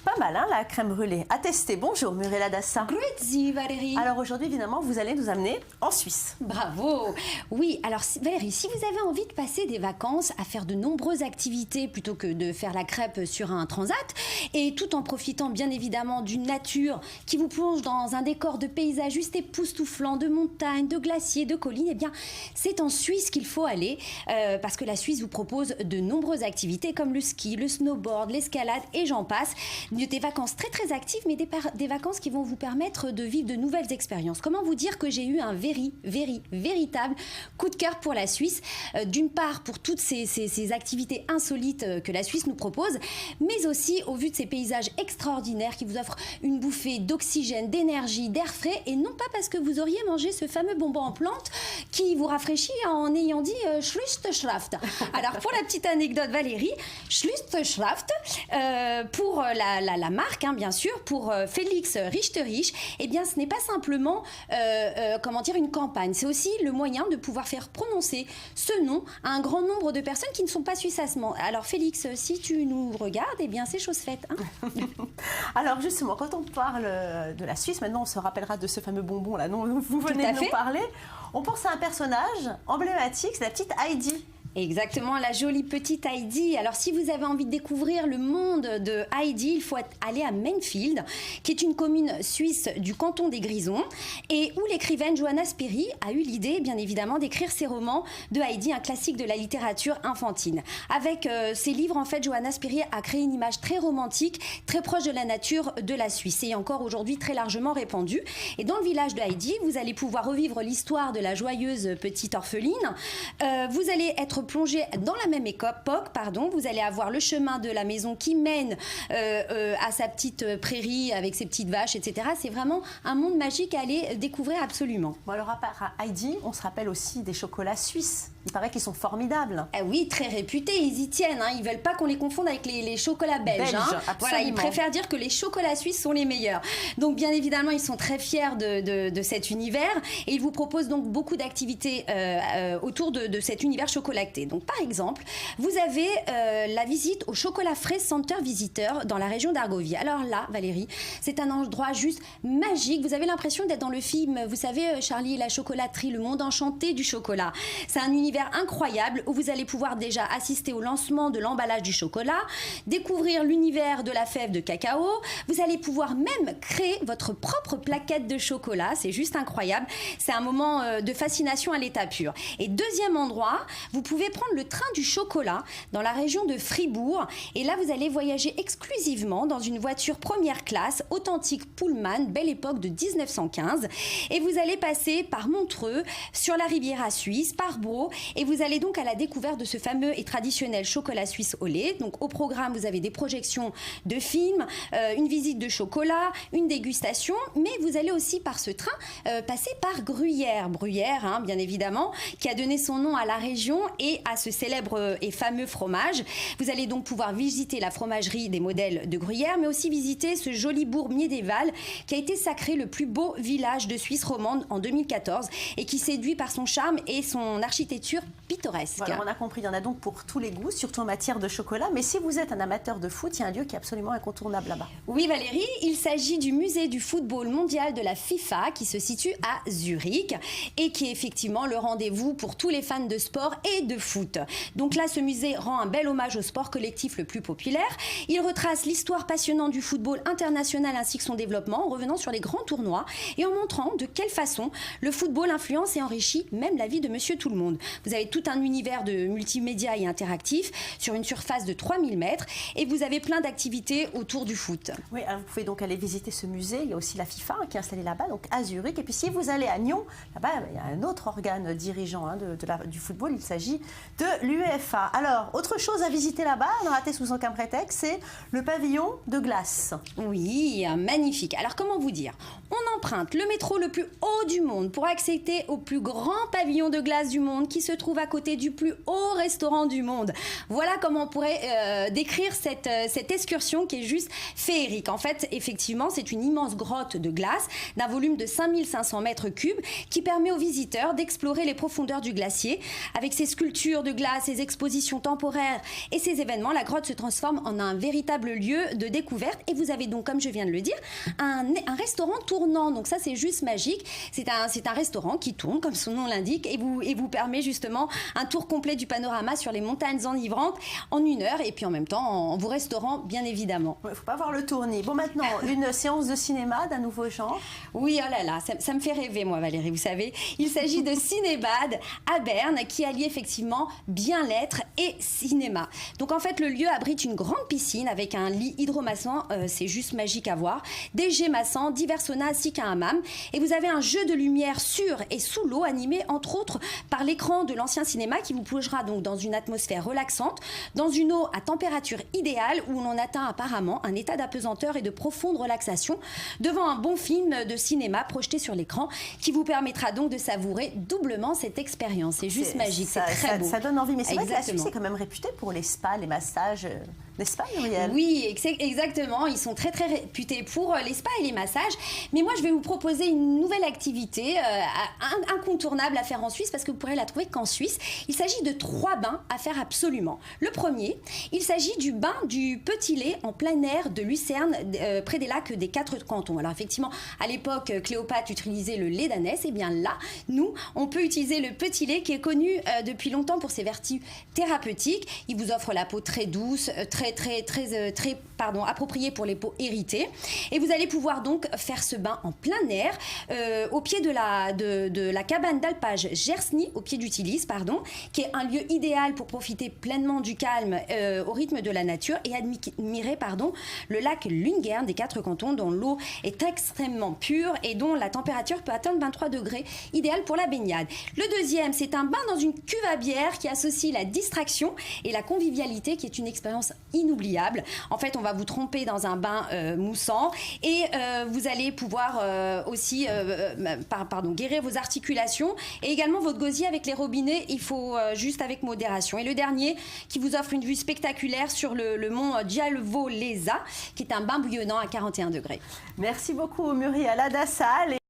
Pas mal, hein, la crème brûlée. À tester. Bonjour, Muriel Adassa. Grüezi, Valérie. Alors aujourd'hui, évidemment, vous allez nous amener en Suisse. Bravo. Oui, alors Valérie, si vous avez envie de passer des vacances à faire de nombreuses activités plutôt que de faire la crêpe sur un transat, et tout en profitant bien évidemment d'une nature qui vous plonge dans un décor de paysage juste époustouflant, de montagnes, de glaciers, de collines, eh bien, c'est en Suisse qu'il faut aller parce que la Suisse vous propose de nombreuses activités comme le ski, le snowboard, l'escalade et j'en passe. Des vacances très très actives, mais des vacances qui vont vous permettre de vivre de nouvelles expériences. Comment vous dire que j'ai eu un véritable coup de cœur pour la Suisse, d'une part pour toutes ces activités insolites que la Suisse nous propose, mais aussi au vu de ces paysages extraordinaires qui vous offrent une bouffée d'oxygène, d'énergie, d'air frais, et non pas parce que vous auriez mangé ce fameux bonbon en plante qui vous rafraîchit en ayant dit Schlüsselschlaft. Alors pour la petite anecdote Valérie, Schlüsselschlaft, pour la marque, hein, bien sûr, pour Félix Richterich, eh bien, ce n'est pas simplement une campagne. C'est aussi le moyen de pouvoir faire prononcer ce nom à un grand nombre de personnes qui ne sont pas suisses. Alors, Félix, si tu nous regardes, eh bien, c'est chose faite. Hein. Alors, justement, quand on parle de la Suisse, maintenant, on se rappellera de ce fameux bonbon là dont vous venez de nous parler. On pense à un personnage emblématique, c'est la petite Heidi. Exactement, la jolie petite Heidi. Alors, si vous avez envie de découvrir le monde de Heidi, il faut aller à Mainfield, qui est une commune suisse du canton des Grisons, et où l'écrivaine Johanna Spyri a eu l'idée, bien évidemment, d'écrire ses romans de Heidi, un classique de la littérature infantile. Avec ses livres, en fait, Johanna Spyri a créé une image très romantique, très proche de la nature de la Suisse, et encore aujourd'hui très largement répandue. Et dans le village de Heidi, vous allez pouvoir revivre l'histoire de la joyeuse petite orpheline. Vous allez être plongé dans la même époque, vous allez avoir le chemin de la maison qui mène à sa petite prairie avec ses petites vaches, etc. C'est vraiment un monde magique à aller découvrir absolument. Bon, alors à part Heidi, on se rappelle aussi des chocolats suisses. Il paraît qu'ils sont formidables. Oui, très réputés, ils y tiennent. Hein. Ils ne veulent pas qu'on les confonde avec les chocolats belges. Hein. Voilà, ils préfèrent dire que les chocolats suisses sont les meilleurs. Donc bien évidemment, ils sont très fiers de cet univers et ils vous proposent donc beaucoup d'activités autour de cet univers chocolaté. Donc par exemple, vous avez la visite au Chocolat Frais Center Visiteur dans la région d'Argovie. Alors là, Valérie, c'est un endroit juste magique. Vous avez l'impression d'être dans le film, vous savez, Charlie et la chocolaterie, le monde enchanté du chocolat. C'est un univers incroyable où vous allez pouvoir déjà assister au lancement de l'emballage du chocolat, découvrir l'univers de la fève de cacao. Vous allez pouvoir même créer votre propre plaquette de chocolat. C'est juste incroyable. C'est un moment de fascination à l'état pur. Et deuxième endroit, vous pouvez prendre le train du chocolat dans la région de Fribourg et là vous allez voyager exclusivement dans une voiture première classe authentique Pullman, belle époque de 1915, et vous allez passer par Montreux, sur la Riviera suisse, par Braux, et vous allez donc à la découverte de ce fameux et traditionnel chocolat suisse au lait. Donc au programme vous avez des projections de films, une visite de chocolat, une dégustation, mais vous allez aussi par ce train passer par Gruyère, hein, bien évidemment, qui a donné son nom à la région et à ce célèbre et fameux fromage. Vous allez donc pouvoir visiter la fromagerie des modèles de Gruyère, mais aussi visiter ce joli bourg médiéval qui a été sacré le plus beau village de Suisse romande en 2014 et qui séduit par son charme et son architecture pittoresque. Voilà, on a compris, il y en a donc pour tous les goûts, surtout en matière de chocolat. Mais si vous êtes un amateur de foot, il y a un lieu qui est absolument incontournable là-bas. Oui Valérie, il s'agit du musée du football mondial de la FIFA qui se situe à Zurich et qui est effectivement le rendez-vous pour tous les fans de sport et de foot. Donc là, ce musée rend un bel hommage au sport collectif le plus populaire. Il retrace l'histoire passionnante du football international ainsi que son développement en revenant sur les grands tournois et en montrant de quelle façon le football influence et enrichit même la vie de monsieur tout le monde. Vous avez tout un univers de multimédia et interactif sur une surface de 3000 mètres et vous avez plein d'activités autour du foot. Oui, alors vous pouvez donc aller visiter ce musée. Il y a aussi la FIFA qui est installée là-bas, donc à Zurich. Et puis si vous allez à Nyon, là-bas, il y a un autre organe dirigeant du football. Il s'agit de l'UEFA. Alors, autre chose à visiter là-bas, dans la sous aucun prétexte, c'est le pavillon de glace. Oui, magnifique. Alors, comment vous dire? On emprunte le métro le plus haut du monde pour accéder au plus grand pavillon de glace du monde qui se se trouve à côté du plus haut restaurant du monde. Voilà comment on pourrait décrire cette excursion qui est juste féerique. En fait, effectivement, c'est une immense grotte de glace d'un volume de 5500 mètres cubes qui permet aux visiteurs d'explorer les profondeurs du glacier. Avec ses sculptures de glace, ses expositions temporaires et ses événements, la grotte se transforme en un véritable lieu de découverte. Et vous avez donc, comme je viens de le dire, un restaurant tournant. Donc ça, c'est juste magique. C'est un restaurant qui tourne, comme son nom l'indique, et vous permet justement un tour complet du panorama sur les montagnes enivrantes en 1 heure, et puis en même temps en vous restaurant, bien évidemment. Il ne faut pas voir le tournis. Bon, maintenant, une séance de cinéma d'un nouveau genre. Oui, oh là là, ça me fait rêver, moi, Valérie, vous savez. Il s'agit de Cinébad à Berne, qui allie effectivement bien-être et cinéma. Donc en fait, le lieu abrite une grande piscine avec un lit hydromassant, c'est juste magique à voir, des jets massants, divers saunas ainsi qu'un hammam. Et vous avez un jeu de lumière sur et sous l'eau animé entre autres par l'écran de l'ancien cinéma qui vous plongera donc dans une atmosphère relaxante, dans une eau à température idéale où l'on atteint apparemment un état d'apesanteur et de profonde relaxation devant un bon film de cinéma projeté sur l'écran qui vous permettra donc de savourer doublement cette expérience. C'est juste magique, c'est très beau. Ça donne envie, mais c'est vrai que la Suisse est quand même réputée pour les spas, les massages, n'est-ce pas, Muriel? Oui, exactement. Ils sont très très réputés pour les spas et les massages. Mais moi, je vais vous proposer une nouvelle activité incontournable à faire en Suisse parce que vous pourrez la trouver qu'en Suisse. Il s'agit de 3 bains à faire absolument. Le premier, il s'agit du bain du Petit Lait en plein air de Lucerne, près des lacs des 4 cantons. Alors effectivement, à l'époque, Cléopâtre utilisait le lait d'ânesse. Et bien là, nous, on peut utiliser le Petit Lait qui est connu depuis longtemps pour ses vertus thérapeutiques. Il vous offre la peau très douce, très appropriée pour les peaux irritées. Et vous allez pouvoir donc faire ce bain en plein air au pied de la cabane d'alpage Gersny, au pied du Tilis, qui est un lieu idéal pour profiter pleinement du calme au rythme de la nature et admirer le lac Lungern des 4 cantons dont l'eau est extrêmement pure et dont la température peut atteindre 23 degrés, idéal pour la baignade. Le deuxième, c'est un bain dans une cuve à bière qui associe la distraction et la convivialité qui est une expérience inoubliable. En fait, on va vous tremper dans un bain moussant et vous allez pouvoir aussi guérir vos articulations et également votre gosier avec les robinets. Il faut juste avec modération. Et le dernier qui vous offre une vue spectaculaire sur le mont Dialvo-Leza qui est un bain bouillonnant à 41 degrés. Merci beaucoup Muriel Adassal.